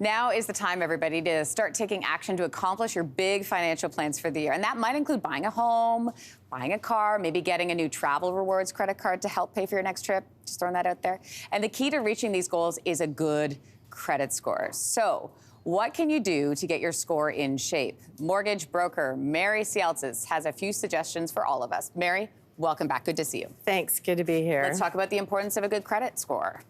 Now is the time, everybody, to start taking action to accomplish your big financial plans for the year. And that might include buying a home, buying a car, maybe getting a new travel rewards credit card to help pay for your next trip. Just throwing that out there. And the key to reaching these goals is a good credit score. So what can you do to get your score in shape? Mortgage broker Mary Cialtzis has a few suggestions for all of us. Mary, welcome back. Good to see you. Thanks. Good to be here. Let's talk about the importance of a good credit score.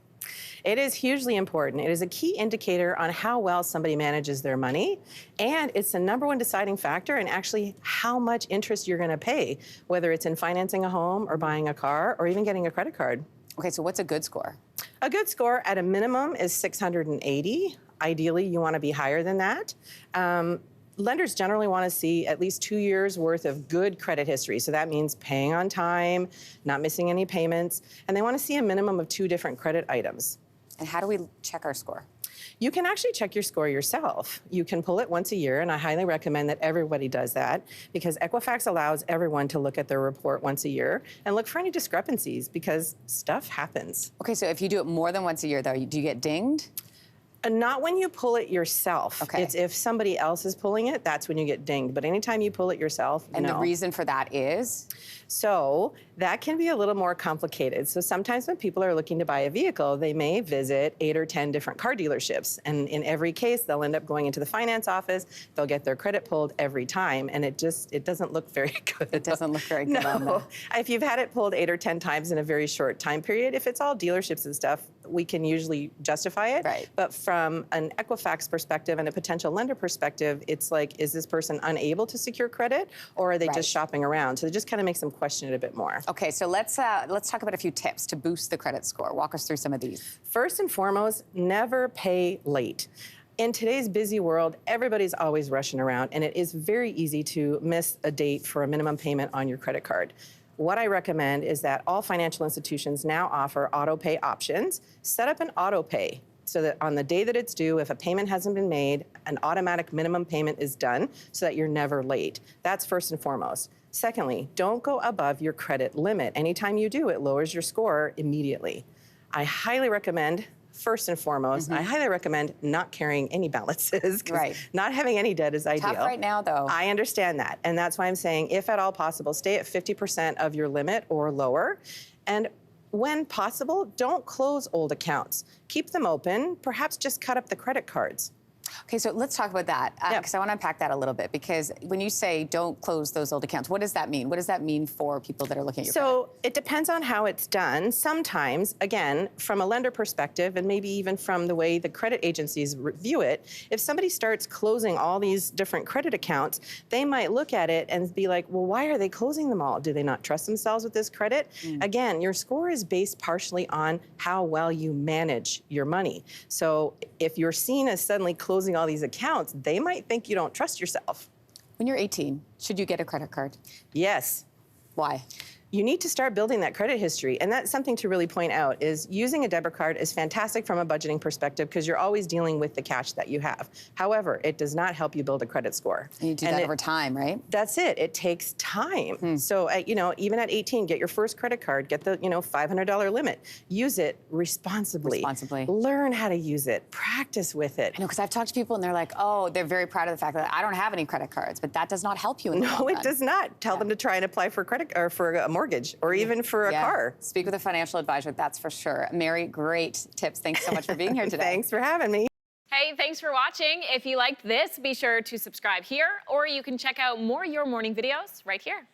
It is hugely important. It is a key indicator on how well somebody manages their money, and it's the #1 deciding factor in actually how much interest you're going to pay, whether it's in financing a home or buying a car or even getting a credit card. Okay, so what's a good score? A good score at a minimum is 680. Ideally, you want to be higher than that. Lenders generally want to see at least 2 years worth of good credit history. So that means paying on time, not missing any payments, and they want to see a minimum of 2 different credit items. And how do we check our score? You can actually check your score yourself. You can pull it once a year, and I highly recommend that everybody does that because Equifax allows everyone to look at their report once a year and look for any discrepancies because stuff happens. Okay, so if you do it more than once a year, though, do you get dinged? Not when you pull it yourself. Okay. It's if somebody else is pulling it, that's when you get dinged. But anytime you pull it yourself, And no. the reason for that is? So that can be a little more complicated. So sometimes when people are looking to buy a vehicle, they may visit 8 or 10 different car dealerships. And in every case, they'll end up going into the finance office. They'll get their credit pulled every time. And it doesn't look very good. It doesn't look very good on No. that. If you've had it pulled 8 or 10 times in a very short time period, if it's all dealerships and stuff, we can usually justify it. Right. But from an Equifax perspective and a potential lender perspective, it's like, is this person unable to secure credit or are they Right. just shopping around? So it just kind of makes them question it a bit more. Okay, so let's talk about a few tips to boost the credit score. Walk us through some of these. First and foremost, never pay late. In today's busy world, everybody's always rushing around, and it is very easy to miss a date for a minimum payment on your credit card. What I recommend is that all financial institutions now offer auto pay options. Set up an auto pay so that on the day that it's due, if a payment hasn't been made, an automatic minimum payment is done so that you're never late. That's first and foremost. Secondly, don't go above your credit limit. Anytime you do, it lowers your score immediately. I highly recommend, first and foremost, I highly recommend not carrying any balances. Right. Not having any debt is ideal. Tough right now, though. I understand that. And that's why I'm saying, if at all possible, stay at 50% of your limit or lower. And when possible, don't close old accounts. Keep them open. Perhaps just cut up the credit cards. Okay, so let's talk about that because I want to unpack that a little bit because when you say don't close those old accounts, what does that mean? What does that mean for people that are looking at your credit? So it depends on how it's done. Sometimes, again, from a lender perspective and maybe even from the way the credit agencies review it, if somebody starts closing all these different credit accounts, they might look at it and be like, well, why are they closing them all? Do they not trust themselves with this credit? Again, your score is based partially on how well you manage your money. So if you're seen as suddenly closing all these accounts, they might think you don't trust yourself. When you're 18, should you get a credit card? Yes. Why? You need to start building that credit history. And that's something to really point out is using a debit card is fantastic from a budgeting perspective because you're always dealing with the cash that you have. However, it does not help you build a credit score. And you do that over time, right? That's it. It takes time. So, even at 18, get your first credit card, get the, $500 limit. Use it responsibly. Learn how to use it. Practice with it. I know, because I've talked to people and they're like, oh, they're very proud of the fact that I don't have any credit cards, but that does not help you in the long run. No, it does not. Tell them to try and apply for credit or for a mortgage or even for a car. Speak with a financial advisor, that's for sure. Mary, great tips. Thanks so much for being here today. Thanks for having me. Hey, thanks for watching. If you liked this, be sure to subscribe here, or you can check out more Your Morning videos right here.